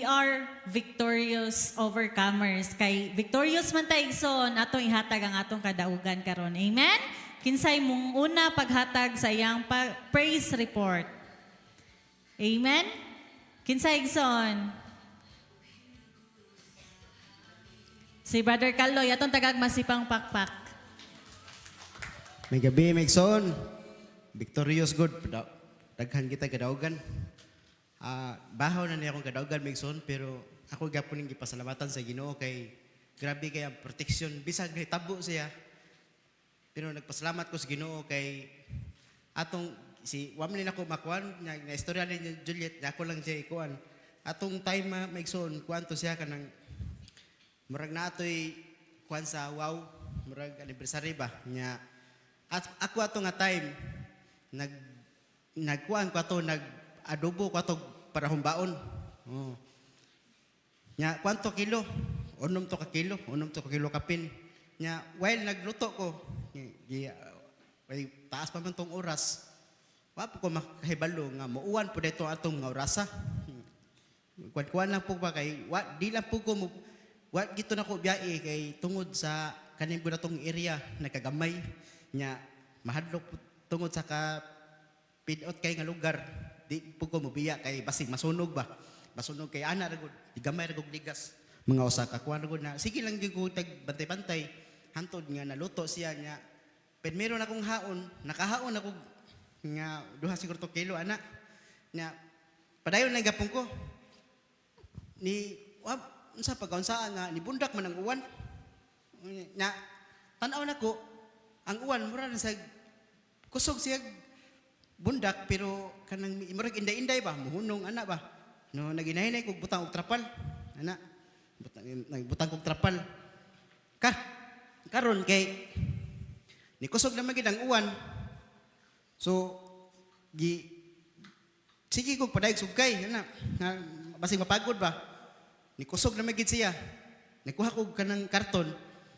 are victorious overcomers. Kay victorious man tayo igsoon, atong ihatag ang atong kadaugan karon. Amen? Kinsay mong una paghatag sa iyang praise report. Amen? Kinsay igsoon? Si Brother Carlo, atong tagag masipang pakpak. May gabi, may son. Victorious good. Daghan kita kadaugan. Bahaw na niya akong kadaugan, may son. Pero ako gapon yung gipasalamatan sa Ginoo kay grabe kay ang protection. Bisag nahitabo siya. Pero nagpasalamat ko sa Ginoo kay atong si wamli na ko makuan na istorya ni Juliet, ako lang siya ikuan. Atong time may son, kuan to siya kanang murag na ato'y kuan sa wow, murag anniversary ba nya. At ako ato nga time nagkuan ko ato nag-adobo ko ato para humbaon. Oh. Nya kwanto kilo? Unom to ka kilo kapin. Nya while nagluto ko, taas pa man tong oras. Wa po ko makahibalo nga muuwan po dito atong mga orasa. Kuan lang po ba kay di lang po ko gito na ko biyae kay tungod sa kanin po na tong area nagkagamay nya mahadlok tungod sa ka pidot kay nga lugar di po ko mobiya kay basig masunog ba masunog kay ana ra gud gamay ra gud ligas mga usa ka kuan ra gud na sige lang gyud ko tag bantay-bantay hantod nga naluto siya nya pen meron akong haon nakahaon ako nga duha siguro to kilo ana nya padayon lang gapon ko ni unsa pagkaunsa nga ni bundak man ang uwan nya tan-aw nako ang uwan mura na sa kusog siya bundak pero kanang murag inday-inday ba muhunong ana ba no naginahinay kog butang og trapal ana butang kog trapal karon kay ni kusog na magid ang uwan so sige kog padayag sugkay ana basig mapagod ba ni kusog na magid siya nikuha kog kanang karton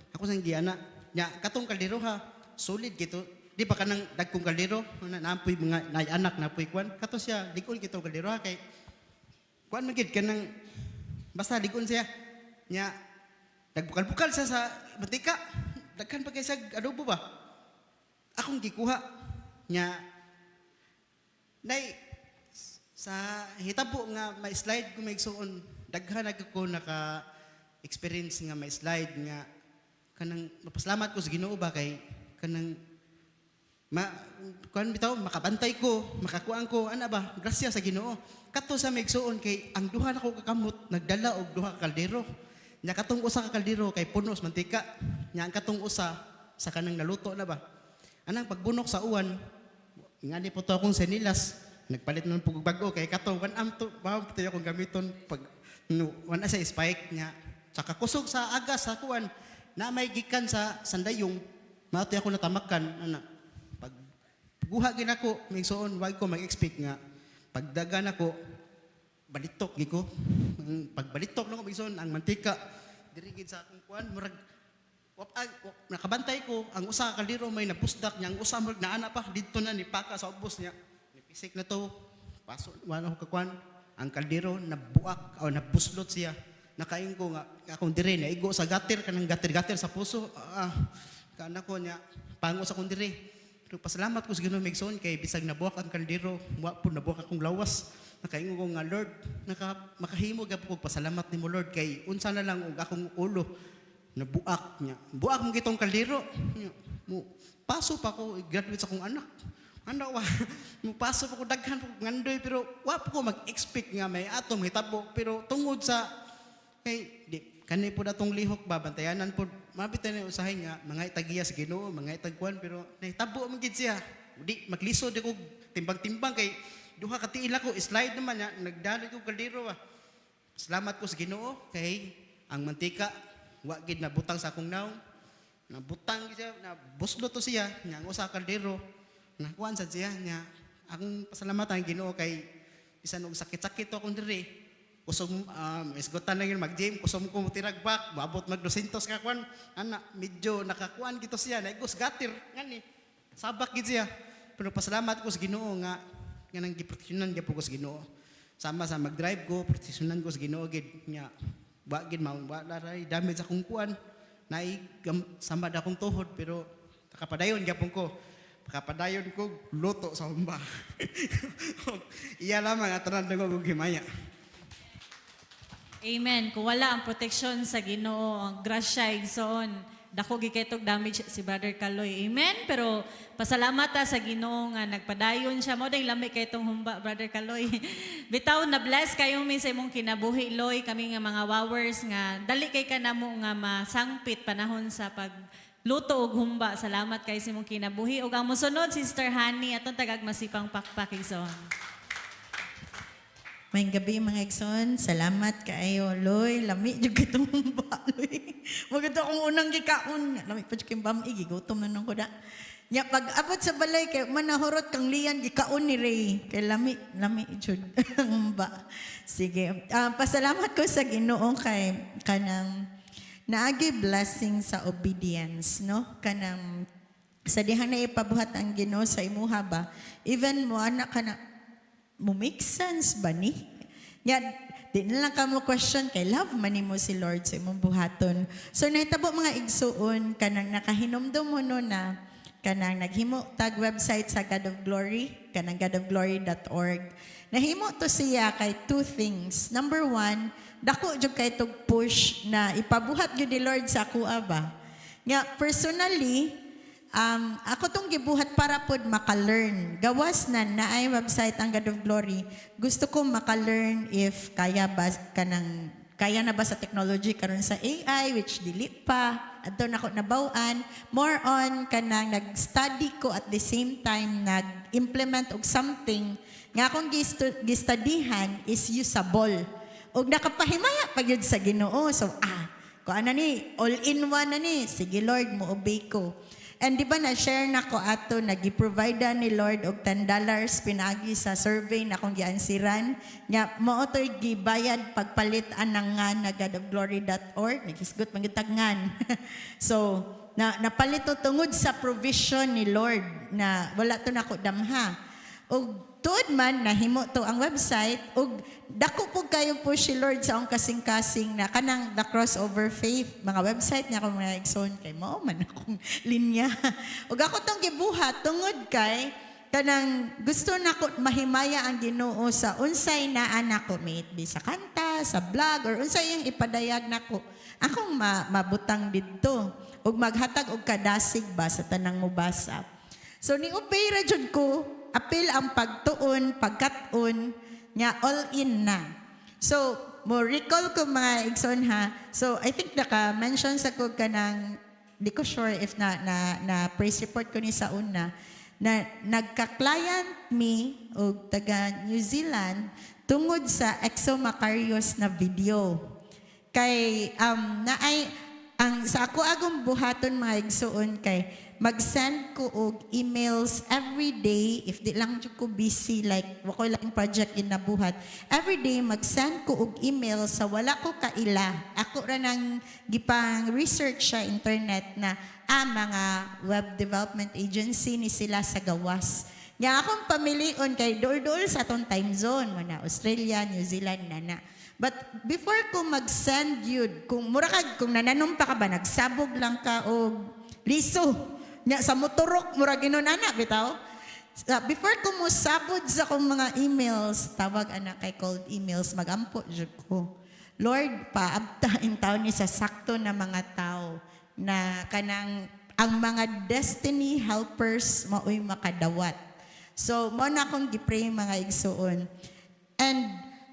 ako sang giana nya katong kaldero ha solid gito di ba kanang dagkong kaldero na naampoy mga anak na apoy kwan kato siya likon gito kaldero ha kay kwan magid kanang basta likon siya nya nagbukal-bukal siya sa mantika daghan pa kay sa adobo ba akong gikuha nya nay sa hitabo nga may slide ko may igsuon daghan ako naka experience nga may slide nga kanang mapasalamat ko sa Ginoo ba kay kanang kuan bitaw makabantay ko makakuan ko ana ba grasya sa Ginoo kadto sa migsuon kay ang duha nako kakamot nagdala og duha ka kaldero nya katong usa ka kaldero kay punos mantika nya ang katong usa sa kanang naluto na ba anang pagbunok sa uwan ngani po to akong senilas nagpalit man pug bag-o kay katong wan am to bawo pati akong gamiton pag wana sa spike nya saka kusog sa agas sa kuan na may gikan sa sandayong mato ako natamakan ana pag guha gid ako may suon wag ko mag-expect nga pagdagan ako balitok giko pag balitok nako may suon ang mantika diri gid sa akong kuan murag nakabantay ko ang usa ka kaldero may napusdak nya ang usa murag naana pa didto na ni paka sa ubos niya nipisik na to paso wala ko kakuan ang kaldero nabuak o nabuslot siya nakain ko nga akong dire na igo sa gatir kanang gatir sa puso kana ko nya pango sa akong dire pero pasalamat ko sa Ginoo migson kay bisag nabuak ang kaldero wa po nabuak akong lawas nakaingo ko nga Lord makahimo gyud ko pasalamat nimo Lord kay unsa na lang og akong ulo nabuak nya buak mo gitong kaldero mo paso pa ko graduate sa akong anak ano wa mupaso pa ko daghan pa ngandoy pero wa pa ko mag-expect nga may atong hitabo pero tungod sa kay di kanay po datong lihok ba bantayanan po mabitan ni usahay nga mga itagiya sa Ginoo mga itagkuan pero nahitabo man gid siya di maglisod ko timbang-timbang kay duha ka tiil ako slide naman nya nagdali ko kaldero ba salamat ko sa Ginoo kay ang mantika wa gid nabutang sa akong naong nabutang siya na buslo to siya nya ang usa ka kaldero nakuan sa siya niya akong pasalamatan Ginoo kay bisan og sakit-sakit to akong diri kusog isgotan lang yun mag-gym kusog ko tiragbak maabot mag 200 ka kuan ana medyo nakakuan gito siya naigos gatir ngani sabak gid siya pero pasalamat ko sa Ginoo nga nang giproteksyonan gyud ko sa Ginoo sama sa mag-drive ko, proteksyonan ko sa Ginoo gid nya. Wa gid wala ray damage akong kuan. Samad akong tuhod pero nakapadayon gyapon ko. Nakapadayon ko luto sa humba. Iya lamang atanan ko og himaya. Amen. Kung wala ang proteksyon sa Ginoo, ang grasya igsoon, dako gikaytog damage si Brother Kaloy. Amen. Pero pasalamat ta sa Ginoo nga nagpadayon siya mo day lami kay tong humba, Brother Kaloy. Bitaw na bless kayo mi sa imong kinabuhi, Loy, kami nga mga wowers nga dali kay kanamo nga masangpit panahon sa pagluto og humba. Salamat kay sa imong kinabuhi. Ug ang mosunod Sister Honey atong tagag masipang pakpak igsoon. May gabi mga igsoon, salamat kaayo Loy, lami jud kitong humba Loy. Maganda akong unang gikaon, lami pa jud kay bami gigutom na nang kuda. Nya pag abot sa balay kay manahurot kang liyan gikaon ni Ray, kay lami jud ang humba. Sige, pasalamat ko sa Ginoo kay kanang naagi blessing sa obedience, no? Kanang sa dihan na ipabuhat ang Ginoo sa imuha ba, even mo anak ka na mo make sense ba ni? Yan, di na lang ka mo question kay love man mo si Lord sa imong buhaton. So nahitabo mga igsuon kanang nakahinomdom mo no na kanang naghimo tag website sa God of Glory, kanang godofglory.org. Nahimo to siya kay two things. Number one, dako jud kay tog push na ipabuhat jud ni Lord sa kuha ba. Nga personally, ako tong gibuhat para pod maka-learn. Gawas na naay website ang God of Glory. Gusto ko maka-learn if kaya na ba sa technology karon sa AI which dili pa. Adto na ko nabaw-an. More on kanang nag-study ko at the same time nag-implement og something nga akong gistudihan is usable. Og nakapahimaya pa gyud sa Ginoo. So kuan na ni all-in-one na ni. Sige Lord, mo obey ko. And di ba na-share na ko ato, nag-provide ni Lord og $10 pinagi sa survey na akong giansiran. Nga, mo ito gibayad pagpalit anang nga na godofglory.org. Nagisgot manggitagngan. So, napalit to tungod sa provision ni Lord na wala to na ko damha. Og tuod man, nahimo to ang website. Og dako po kayo po si Lord sa akong kasing-kasing na kanang the crossover faith. Mga website niya akong mga igsoon kay mao man akong linya. Og ako tong gibuhat tungod kay kanang gusto nako mahimaya ang Ginoo sa unsay naa nako may it be sa kanta, sa vlog or unsay yung ipadayag nako. Akong mabutang didto og maghatag og kadasig ba sa tanang mobasa. So ni opera jud ko apil ang pagtuon, pagkat-on, nga all-in na. So, mo recall ko mga igsoon ha. So, I think naka-mention sa ko ka ng, di ko sure if na praise report ko ni sa una, na nagka-client me o taga New Zealand tungod sa Exo Macarius na video. Kay, sa ako agong buhaton mga igsoon kay, mag-send ko og emails every day if di lang jud ko busy like wako lang project inabuhat every day mag-send ko og email sa wala ko kaila ako ra nang gipang research sa internet na mga web development agency ni sila sa gawas nga akong pamilion kay dol sa atong time zone mana Australia, New Zealand na. But before ko mag-send yun, kung nananong pa ka ba, nagsabog lang ka o liso, nya sa motorok, mura ginon anak, bitaw. Before ko mo sabod sa kong mga emails, tawag anak kay cold emails, magampo jud ko. Lord, paabtain taon ni sa sakto na mga tao na kanang ang mga destiny helpers maoy makadawat. So, mo na akong gipray mga igsuon. And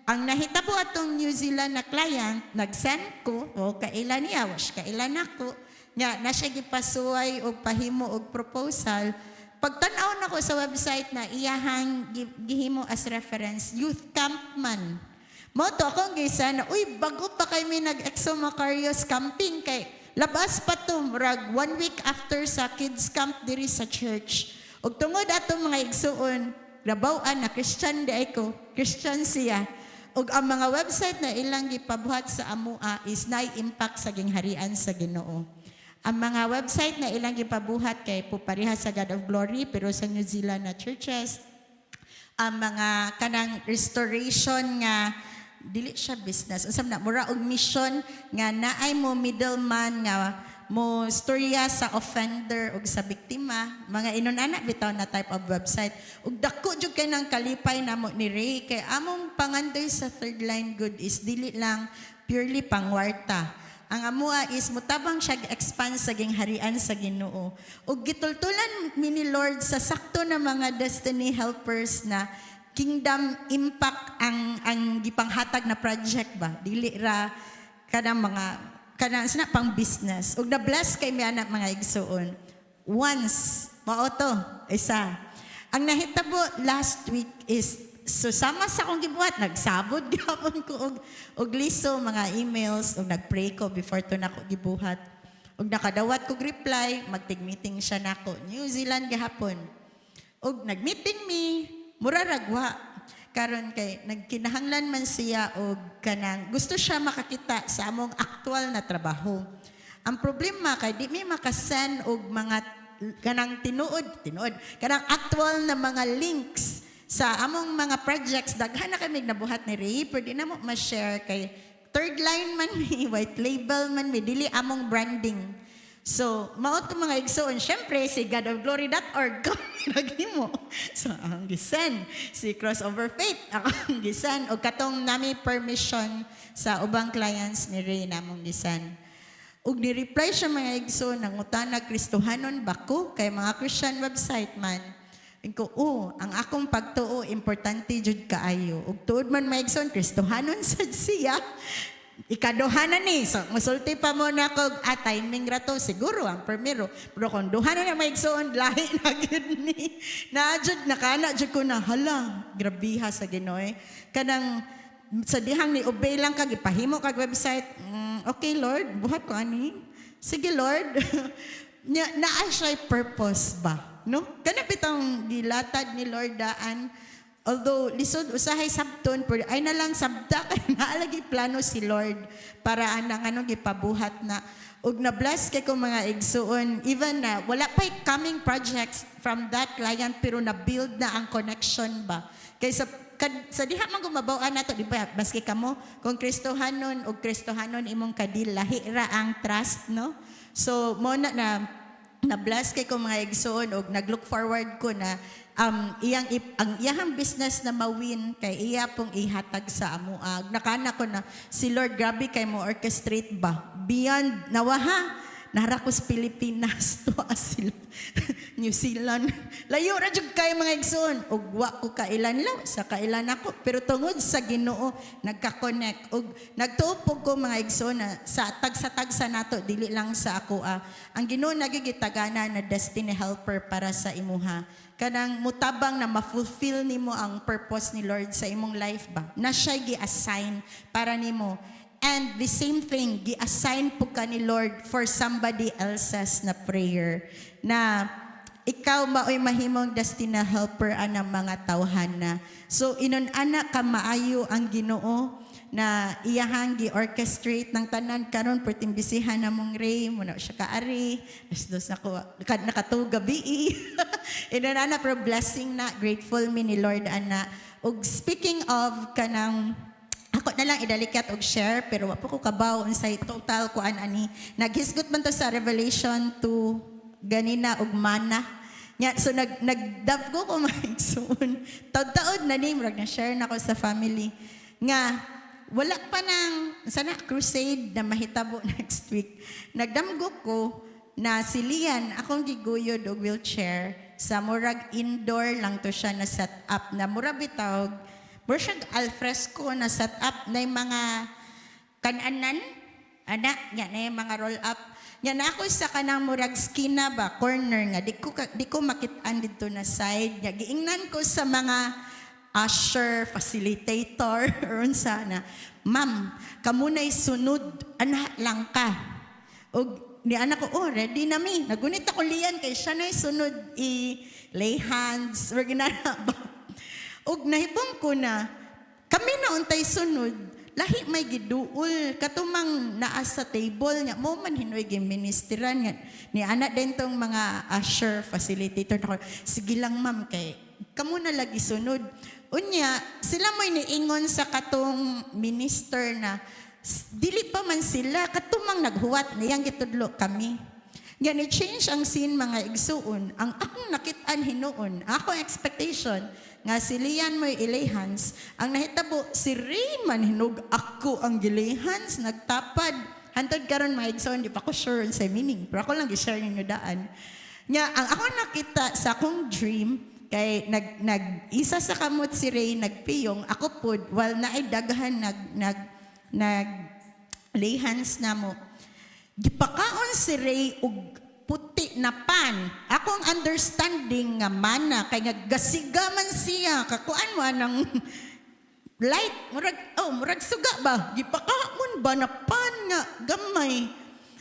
ang nahitabo atong New Zealand na client, nag-send ko, kailan niya, kailan ako, na siya gipasuway og pahimo og proposal. Pagtan-aw na ko sa website na iyahang gihimo as reference, youth camp man. Mo to akong gisa na, bago pa kay may nag-Exo Macarius camping kay labas pa to, murag 1 week after sa kids camp diri sa church. Og tungod atong mga igsuon, labaw-an na Christian di ko, Christian siya. Og ang mga website na ilang gipabuhat sa amua is na-impact sa gingharian sa Ginoo. Ang mga website na ilang gipabuhat kay pupareha sa God of Glory pero sa New Zealand na churches ang mga kanang restoration nga dili siya business unsam na mura og mission nga naay mo middleman nga mo storya sa offender ug sa biktima mga inunana bitaw na type of website ug dako jud kay nang kalipay namo ni Ray kay among pangandoy sa third line good is dili lang purely pangwarta. Ang amua is mutabang siya expand sa gingharian sa Ginoo. Ug gitultulan mi ni Lord sa sakto na mga destiny helpers na kingdom impact ang gipanghatag na project ba. Dili ra kanang mga kanang sana pang business. Ug na bless kay mi anak mga igsuon. Once mao to isa. Ang nahitabo last week is so sama sa akong gibuhat nagsabod gyapon ko og liso mga emails ug nagpray ko before to nako gibuhat ug nakadawat ko reply magtig-meeting siya nako New Zealand gihapon ug nagmeeting mi mura ragwa karon kay nagkinahanglan man siya og kanang gusto siya makakita sa among aktual na trabaho. Ang problema kay di mi makasend og mga kanang tinuod kanang actual na mga links sa among mga projects. Daghan na kami nabuhat ni Ray pero di na mo ma-share kay third line man mi, white label man mi, dili among branding. So, mao to mga igsoon, syempre si godofglory.org kami naghimo. So, ang gisan si Crossover Faith, akong gisan o katong nami permission sa ubang clients ni Ray namong gisan. Ug ni-reply siya mga igsoon ng utana Kristohanon bako kay mga Christian website man. Ko, ang akong pagtuo importante jud kaayo. Ug tuod man maigsoon Kristohanon sad siya. Ikaduhanan ni. So, musulti pa mo na kog timing ra to siguro ang primero. Pero kung duhanan na maigsoon lahi na gid ni. Na jud nakana jud ko na hala, grabiha sa Ginoo. Kanang sa dihang ni obey lang kag ipahimo kag website. Okay Lord, buhat ko ani. Sige Lord. Naa siya purpose ba? No? Kanap itong gilatad ni Lord daan. Although lisod usahay sabton pero ay na lang sabta kay naalagi plano si Lord para anang ano gipabuhat na ug na bless kay ko mga igsuon even na wala pa coming projects from that client pero na build na ang connection ba kay sa diha man gumabaw nato di ba maski kamo kung Kristohanon ug Kristohanon imong kadil lahi ra ang trust no. So mo na bless kay ko mga igsoon og naglook forward ko na ang iyang business na mawin kay iya pong ihatag sa amuag. Nakana ko na si Lord grabe kay mo orchestrate ba beyond nawaha narakos Pilipinas to asil New Zealand layo ra jud kay mga igsoon og wa ko kailan law sa kailan ako pero tungod sa Ginoo nagka-connect og nagtuupog ko mga igsoon na sa tagsa nato dili lang sa ako ang Ginoo nagigitagana na destiny helper para sa imuha kanang mutabang na ma-fulfill nimo ang purpose ni Lord sa imong life ba na siya gi-assign para nimo. And the same thing, gi-assign po ka ni Lord for somebody else's na prayer. Na ikaw maoy mahimong destiny helper anang mga tawhana. So inun-ana ka maayo ang Ginoo na iyahang gi-orchestrate ng tanan karon perting bisihan namong Ray muna siya kaari. Dos nako nakatuga gabi. Inun-ana pro blessing na grateful mi ni Lord ana. Og speaking of kanang ako na lang idalikat og share pero wa po ko kabaw unsay total kuan ani naghisgot man to sa Revelation 2 ganina og mana nya so nagdab ko maigsoon taud-taud na ni murag na share nako sa family nga wala pa nang sana crusade na mahitabo next week nagdamgo ko na si Lian akong giguyod og wheelchair sa murag indoor lang to siya na set up na murag bitaw Bersyag alfresco na set up na yung mga kananan, anak, yan na yung mga roll up. Yan ako sa kanang murag skina ba, corner nga, di ko makitaan dito na side. Yan, giingnan ko sa mga usher, facilitator, or sana, ma'am, kamunay sunod, anak lang ka. O ni anak ko, ready na mi. Nagunit ako liyan kay siya na sunod, lay hands, or ginana ba. Og nahibong ko na kami na untay sunod lahi may giduol katumang naa sa table nya mo man hinoy giministeran nga ni ana din tong mga usher facilitator na sige lang ma'am kay kamo na lagi sunod. Unya, sila mo'y niingon sa katong minister na dili pa man sila katumang naghuwat niyang gitudlo kami. Nga ni-change ang scene mga igsuon. Ang akong nakitaan hinuon, akong expectation nga si Lian mo'y ilihans, ang nahitabo si Ray man hinug ako ang gilihans, nagtapad. Hantod karon mga igsuon, di pa ko sure sa meaning, pero ako lang gi-share ninyo daan. Nga, ang ako nakita sa akong dream, kay isa sa kamot si Ray nagpiyong ako pod while naay daghan nag lay hands na mo gipakaon si Ray og puti na pan akong understanding nga mana kay nga gasiga man siya kakuan mo nang light murag suga ba gipakaon ba na pan nga gamay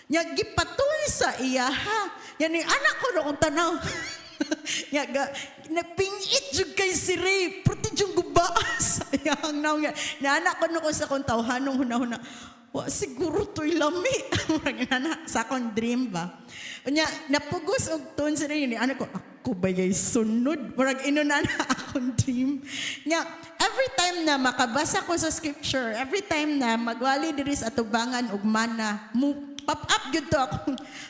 nya gipatuloy sa iya ha yani anak ko ro tanaw ya ga napingit jud kay si Ray puti jud guba sayang naw nga na anak ko no sa kon tawhanong hunahuna wa siguro toy lami murag ana sa akong dream ba unya napugos og ton si Ray ni anak ko ako ba yay sunod murag inuna na akong dream nya every time na makabasa ko sa scripture every time na magwali diri sa atubangan og mana pop up gyud to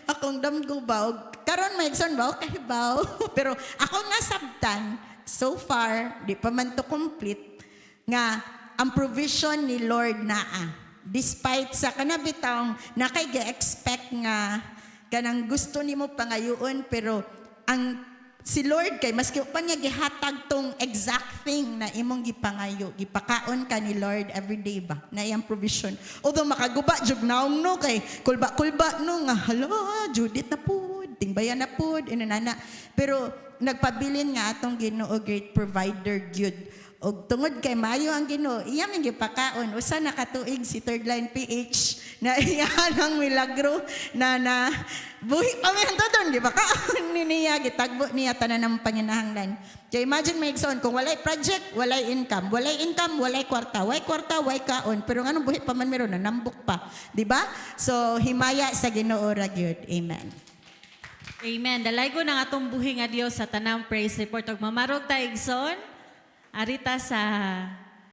akong damgo ba og karon may igsoon ba okay ba pero ako nga sabtan so far di pa man to complete nga ang provision ni Lord naa despite sa kanabitang nakay ga-expect nga kanang gusto nimo pangayoon pero ang si Lord kay maski pa niya gihatag tong exact thing na imong gipangayo gipakaon ka ni Lord every day ba na iyang provision although makaguba jud naong no kay kulba no nga hala Judith na pud tingbayan na pud inanana pero nagpabilin nga atong Ginoo great provider gyud og tungod kay maayo ang Ginoo iya man gipakaon usa na katuig si third line PH na iya ang milagro na buhi pa man todon gipakaon niya gitagbo niya tanan ng panginahanglan kay imagine may igsoon kung walay project walay income walay kwarta way kaon pero nganong buhi pa man meron na nambok pa di ba so himaya sa Ginoo ra gyud amen. Amen. Dalaygo ng atong buhi nga Dios sa tanang praise report. Og mamarog ta igsoon, arita sa